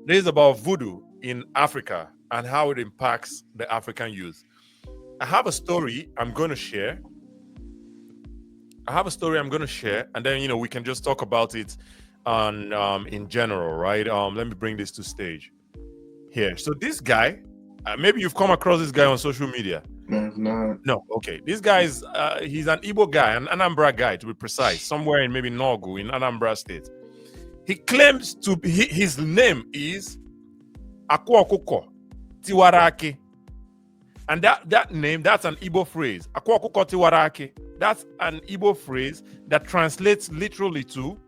This is about voodoo in Africa and how it impacts the African youth. I have a story I'm going to share. And then we can just talk about it on in general, right? Let me bring this to stage here. So this guy, maybe you've come across this guy on social media. No, okay. This guy is he's an Igbo guy, an Anambra guy to be precise, somewhere in maybe Nogu in Anambra State. He claims to be his name is Akwa Tiwarake. And that name, that's an Igbo phrase. Akwa Tiwarake. That's an Igbo phrase that translates literally to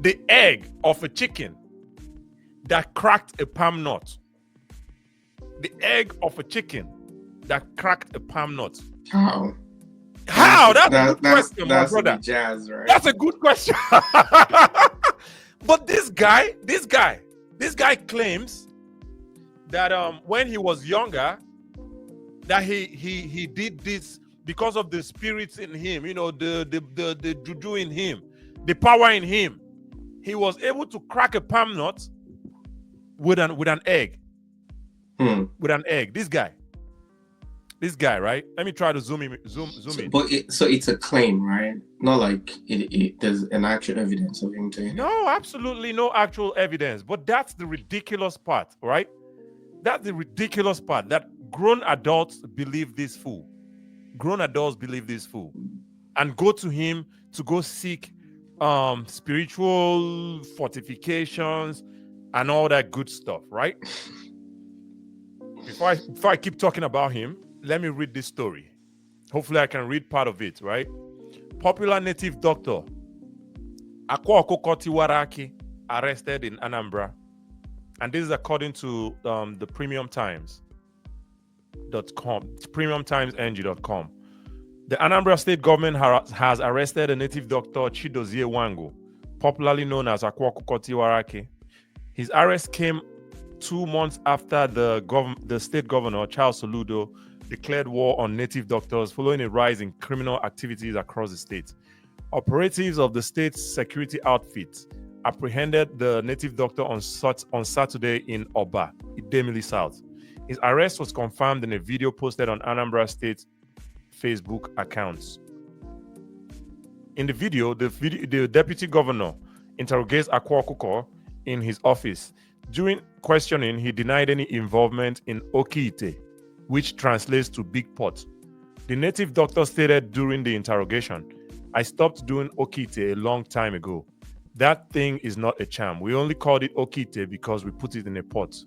the egg of a chicken that cracked a palm nut. The egg of a chicken that cracked a palm nut. How? How? That's a good question, my brother. Jazz, right? That's a good question. But this guy claims that when he was younger, that he did this because of the spirits in him, the juju in him, the power in him. He was able to crack a palm nut with an egg. With an egg. This guy, right? Let me try to zoom in. But it's a claim, right? Not like there's an actual evidence of him doing it. No, absolutely no actual evidence. But that's the ridiculous part, right? That's the ridiculous part, that grown adults believe this fool. Grown adults believe this fool and go to him to go seek spiritual fortifications and all that good stuff, right? Before I keep talking about him, let me read this story. Hopefully I can read part of it, right? Popular native doctor Akwa Tiwarake arrested in Anambra. And this is according to the premiumtimesng.com. The Anambra state government has arrested a native doctor, Chidozie Wango, popularly known as Akwa Tiwarake. His arrest came 2 months after the state governor, Charles Soludo, declared war on native doctors following a rise in criminal activities across the state. Operatives of the state's security outfit apprehended the native doctor on Saturday in Oba, Idemili South. His arrest was confirmed in a video posted on Anambra State Facebook accounts. In the video, the deputy governor interrogates Akwa Okuko in his office. During questioning, he denied any involvement in Okiite, which translates to big pot. The native doctor stated during the interrogation, "I stopped doing Okiite a long time ago. That thing is not a charm. We only called it Okiite because we put it in a pot."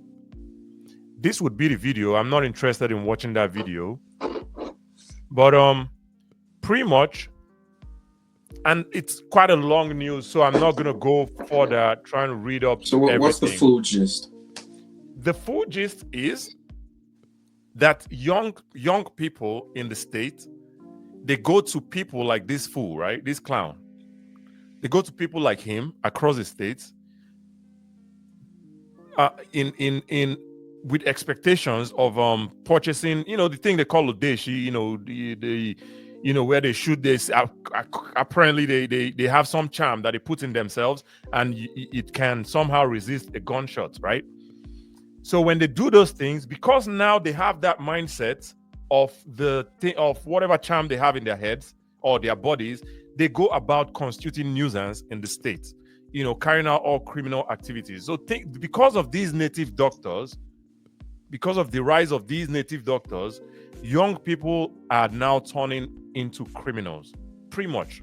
This would be the video. I'm not interested in watching that video. But pretty much, and it's quite a long news, so I'm not gonna go further trying to read up. So what's the full gist? The full gist is that young people in the state, they go to people like this fool, right? This clown. They go to people like him across the states, with expectations of purchasing, the thing they call Odeshi, where they shoot this. Apparently, they have some charm that they put in themselves, and it can somehow resist a gunshot, right? So when they do those things, because now they have that mindset of of whatever charm they have in their heads or their bodies, they go about constituting nuisance in the state, carrying out all criminal activities. So because of these native doctors, because of the rise of these native doctors, young people are now turning into criminals, pretty much,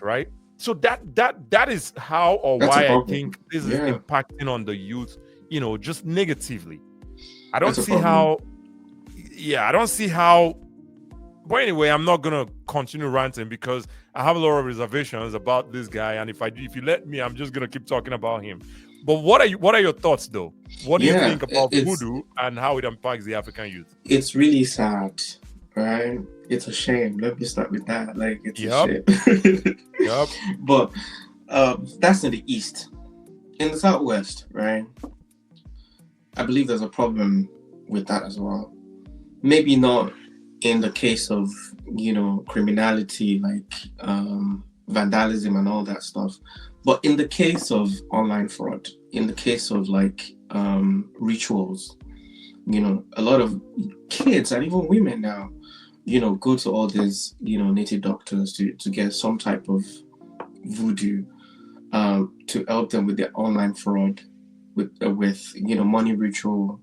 right? So that is how or why I think this is impacting on the youth, just negatively. I don't see how. But anyway, I'm not gonna continue ranting because I have a lot of reservations about this guy, and if you let me, I'm just gonna keep talking about him. But what are your thoughts, though? What do you think about voodoo and how it impacts the African youth? It's really sad, right? It's a shame. Let me start with that. Like, it's a shame. Yep. But that's in the East. In the Southwest, right? I believe there's a problem with that as well. Maybe not in the case of, criminality, like vandalism and all that stuff. But in the case of online fraud, in the case of like rituals, a lot of kids and even women now, go to all these, native doctors to get some type of voodoo, to help them with their online fraud, with money ritual,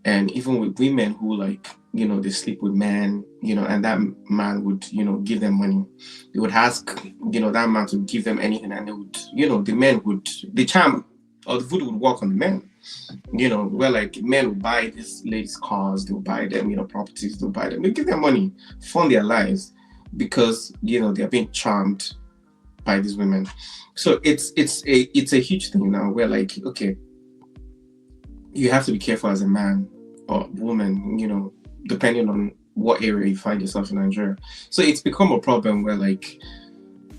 and even with women who like, they sleep with men, and that man would, give them money. They would ask, that man to give them anything, and they would, the charm or the voodoo would work on the men. Where like men will buy these ladies' cars, they'll buy them, properties, they'll buy them, they give them money, fund their lives, because they're being charmed by these women. So it's a huge thing now where like, okay, you have to be careful as a man or woman, depending on what area you find yourself in Nigeria. So it's become a problem where like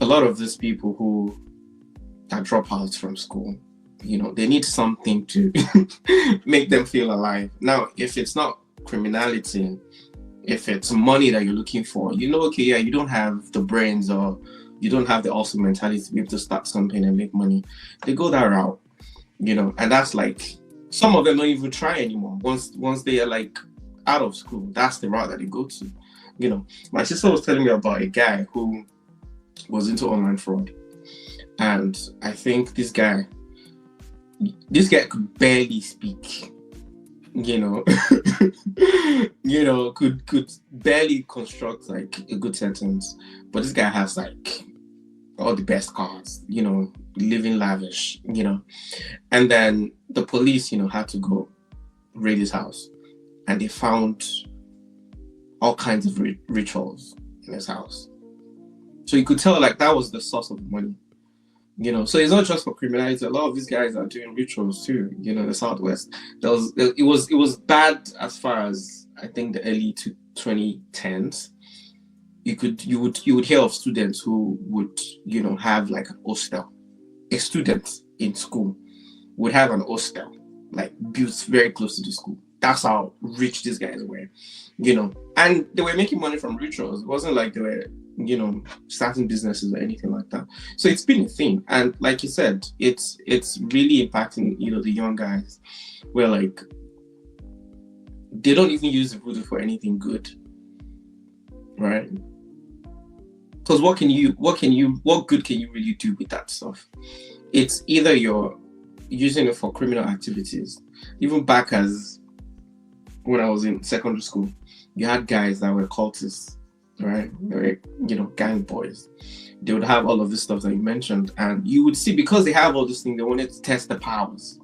a lot of these people who are dropouts from school, they need something to make them feel alive. Now, if it's not criminality, if it's money that you're looking for, okay, yeah, you don't have the brains or you don't have the awesome mentality to be able to start something and make money, they go that route, and that's like, some of them don't even try anymore. Once they are like out of school, that's the route that they go to. My sister was telling me about a guy who was into online fraud, and I think this guy could barely speak, could barely construct like a good sentence, but this guy has like all the best cars, living lavish, and then the police, had to go raid his house, and they found all kinds of rituals in his house. So you could tell like that was the source of the money. So it's not just for criminality. A lot of these guys are doing rituals too. The Southwest. It was bad as far as I think the early 2010s. You would hear of students who would have like an hostel. A student in school would have an hostel like built very close to the school. That's how rich these guys were. And they were making money from rituals. It wasn't like they were starting businesses or anything like that. So it's been a thing, and like you said, it's really impacting the young guys, where like they don't even use the voodoo for anything good, right? Because what good can you really do with that stuff? It's either you're using it for criminal activities. Even back as when I was in secondary school, you had guys that were cultists, right? They were, gang boys. They would have all of this stuff that you mentioned, and you would see, because they have all this thing, they wanted to test the powers.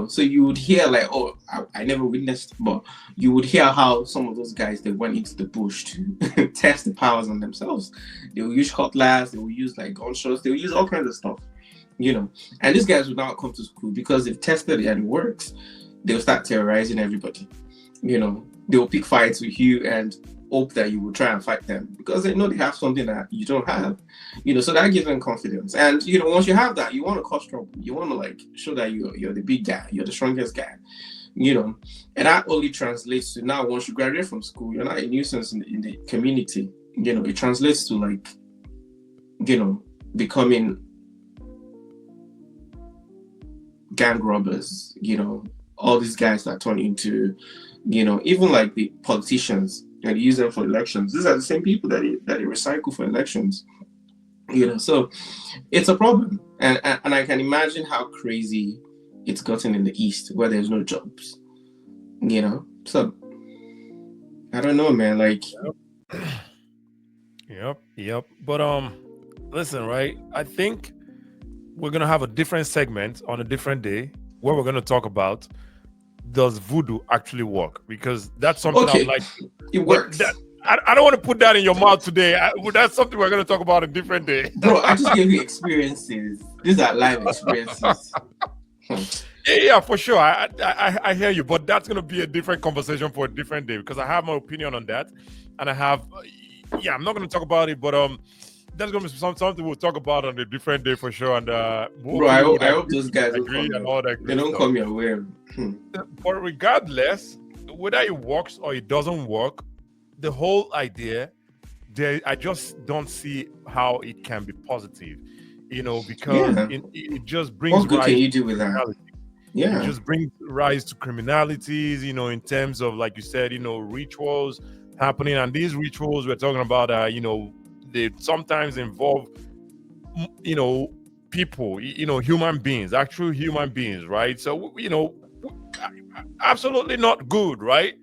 So you would hear like, oh, I never witnessed, but you would hear how some of those guys, they went into the bush to test the powers on themselves. They will use cutlass, they will use like gunshots, they will use all kinds of stuff, and these guys would now come to school because they've tested it and it works. They'll start terrorizing everybody. They will pick fights with you and hope that you will try and fight them because they know they have something that you don't have, so that gives them confidence. And once you have that, you want to cause trouble, you want to like show that you're the big guy, you're the strongest guy, and that only translates to, now once you graduate from school, you're not a nuisance in the community. It translates to like becoming gang robbers, all these guys that turn into even like the politicians, and use them for elections. These are the same people that they recycle for elections. So it's a problem, and I can imagine how crazy it's gotten in the East, where there's no jobs. So I don't know, man. Like, yep. But listen, right? I think we're gonna have a different segment on a different day where we're gonna talk about, does voodoo actually work? Because that's something okay, I'm like, it works. I don't want to put that in your mouth today. That's something we're going to talk about a different day. Bro, I just gave you experiences. These are live experiences. Yeah, for sure. I hear you, but that's going to be a different conversation for a different day, because I have my opinion on that, and I have, I'm not going to talk about it, but that's going to be something we'll talk about on a different day for sure. And bro, I hope those guys agree and all that. They don't come your way. But regardless, whether it works or it doesn't work, the whole idea, I just don't see how it can be positive. because Yeah. it just brings What good rise can you to do with that? criminality. It Yeah. just brings rise to criminalities, in terms of, like you said, rituals happening. And these rituals we're talking about are, they sometimes involve, people, human beings, actual human beings, right? So, absolutely not good, right?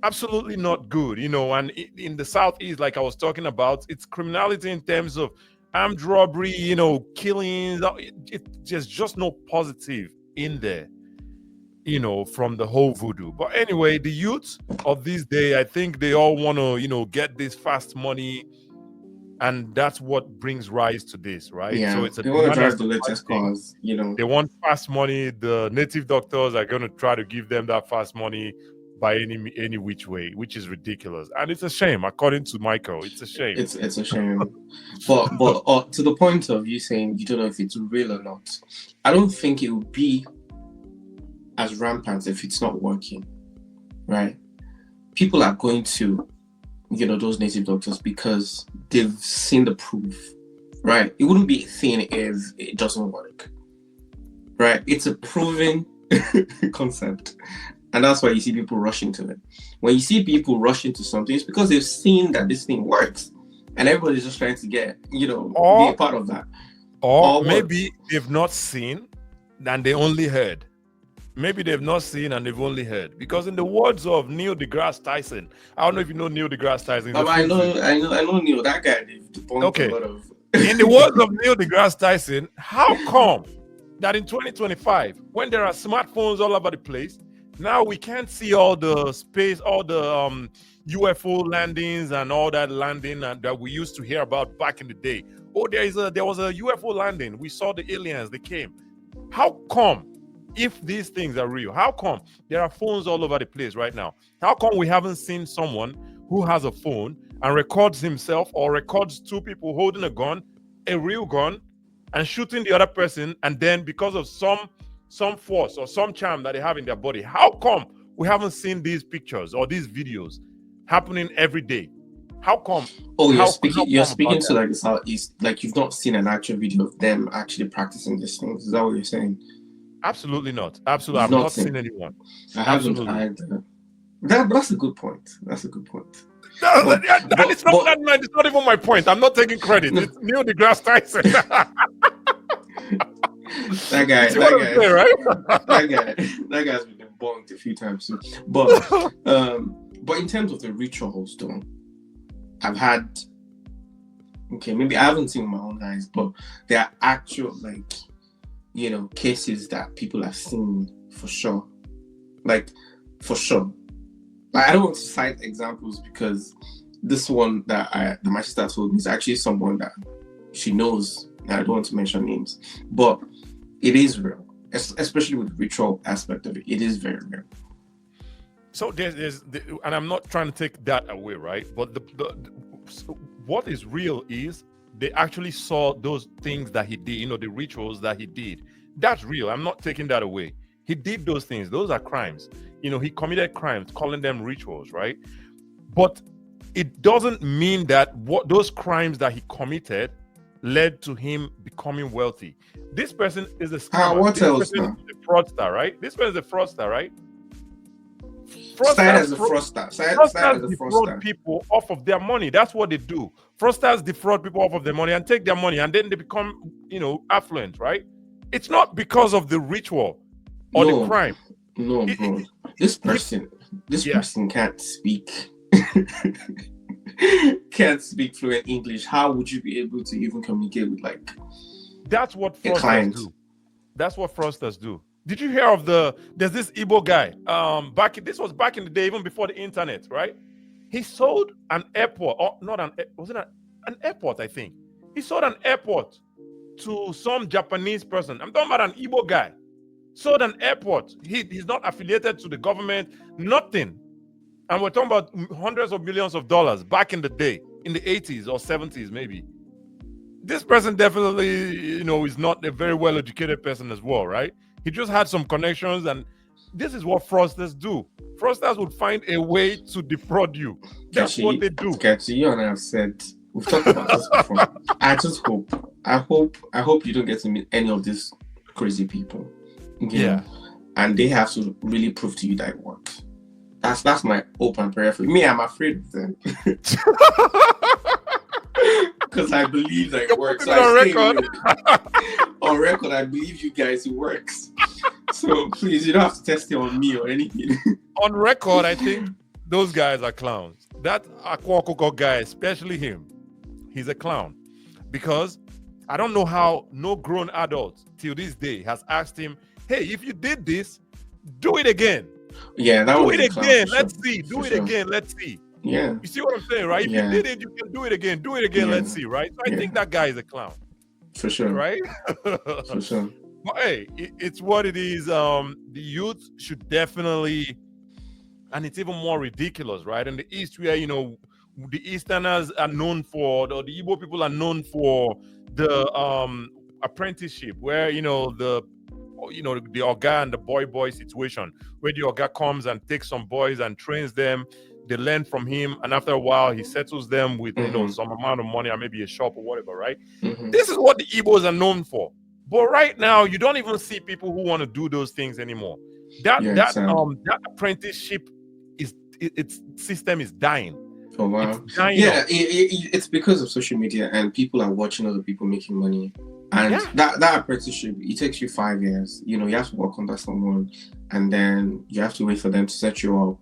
Absolutely not good, and in the Southeast, like I was talking about, it's criminality in terms of armed robbery, killings. There's just no positive in there, from the whole voodoo. But anyway, the youth of this day, I think they all want to, get this fast money, and that's what brings rise to this, right? So Yeah. it's a They want to demand and drive the supply latest thing. cars, They want fast money. The native doctors are going to try to give them that fast money by any which way, which is ridiculous, and it's a shame. According to Michael, it's a shame. It's a shame. But to the point of you saying you don't know if it's real or not, I don't think it would be as rampant if it's not working, right? People are going to, those native doctors because they've seen the proof, right? It wouldn't be a thing if it doesn't work, right? It's a proven concept. And that's why you see people rushing to it. When you see people rushing to something, it's because they've seen that this thing works. And everybody's just trying to get, be a part of that. Or maybe they've not seen and they only heard. Maybe they've not seen and they've only heard. Because in the words of Neil deGrasse Tyson, I don't know if you know Neil deGrasse Tyson. I know Neil, that guy. Okay. A lot of... In the words of Neil deGrasse Tyson, how come that in 2025, when there are smartphones all over the place, now we can't see all the space, all the UFO landings and all that landing that we used to hear about back in the day? Oh, there was a UFO landing. We saw the aliens, they came. How come, if these things are real, how come there are phones all over the place right now? How come we haven't seen someone who has a phone and records himself or records two people holding a gun, a real gun, and shooting the other person, and then because of some force or some charm that they have in their body, how come we haven't seen these pictures or these videos happening every day? How come? Oh, you're speaking to like the Southeast, like you've not seen an actual video of them actually practicing these things. Is that what you're saying? Absolutely not. Absolutely, I've not seen anyone. I haven't either. That's a good point. That's a good point. It's not even my point. I'm not taking credit. It's Neil deGrasse Tyson. That guy's been debunked a few times too. But in terms of the rituals, though, I've had, maybe I haven't seen with my own eyes, but there are actual cases that people have seen for sure. Like I don't want to cite examples because this one that my sister told me is actually someone that she knows. I don't want to mention names, but it is real, especially with the ritual aspect of it. It is very real. So and I'm not trying to take that away, right? But what is real is they actually saw those things that he did, the rituals that he did. That's real. I'm not taking that away. He did those things. Those are crimes. He committed crimes, calling them rituals, right? But it doesn't mean that those crimes that he committed led to him becoming wealthy. This person is a scammer. What else? This person is a fraudster, right? This person is a fraudster, right? Fraudsters defraud people off of their money. That's what they do. Fraudsters defraud people off of their money and take their money, and then they become, affluent, right? It's not because of the ritual or the crime. No, bro. This person can't speak. Can't speak fluent English. How would you be able to even communicate with That's what fraudsters do. That's what fraudsters do. Did you hear of there's this Igbo guy, this was back in the day, even before the internet, right? He sold an airport, or not was it an airport, I think. He sold an airport to some Japanese person. I'm talking about an Igbo guy. Sold an airport. He's not affiliated to the government, nothing. And we're talking about hundreds of millions of dollars back in the day, in the 80s or 70s, maybe. This person definitely, is not a very well-educated person as well, right? He just had some connections, and this is what fraudsters do. Fraudsters would find a way to defraud you. That's what they do. Kachi, you and I have said We've talked about this before. I hope you don't get to meet any of these crazy people. You know, and they have to really prove to you that it works. That's my hope and prayer for you. Me, I'm afraid of them. Because I believe that it works. So on record. On record, I believe you guys it works. So please, you don't have to test it on me or anything. On record, I think those guys are clowns. That Aquakoko guy, especially him, he's a clown. Because I don't know how no grown adult till this day has asked him, hey, if you did this, do it again. Yeah, that do was it again. Sure. Let's see. Do it again. Let's see. Yeah. You see what I'm saying, right? If you did it, you can do it again. Do it again. Let's see, right? So I think that guy is a clown. For sure. Right? For sure. But hey, it's what it is. The youth should definitely, and it's even more ridiculous, right? In the East, where the Easterners are known for, or the Igbo people are known for the apprenticeship, where the Oga and the boy situation, where the Oga comes and takes some boys and trains them. They learn from him, and after a while, he settles them with some amount of money, or maybe a shop or whatever, right? This is what the Igbos are known for. But right now, you don't even see people who want to do those things anymore. That apprenticeship its system is dying. Oh wow! It's dying. Yeah, it's because of social media, and people are watching other people making money. And that apprenticeship, it takes you 5 years. You have to work under someone, and then you have to wait for them to set you up,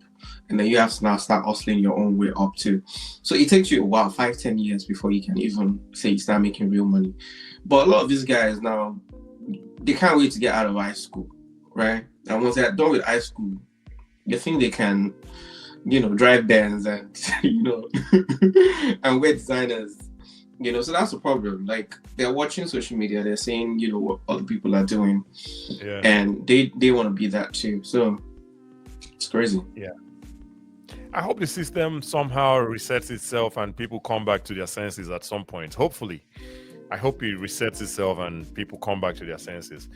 and then you have to now start hustling your own way up too. So it takes you a while, 5-10 years before you can even say you start making real money. But a lot of these guys now, they can't wait to get out of high school, right? And once they're done with high school, they think they can, drive Benz and and wear designers. So that's the problem. Like, they're watching social media, they're saying, what other people are doing, and they want to be that too. So it's crazy. Yeah. I hope the system somehow resets itself and people come back to their senses at some point. Hopefully. I hope it resets itself and people come back to their senses.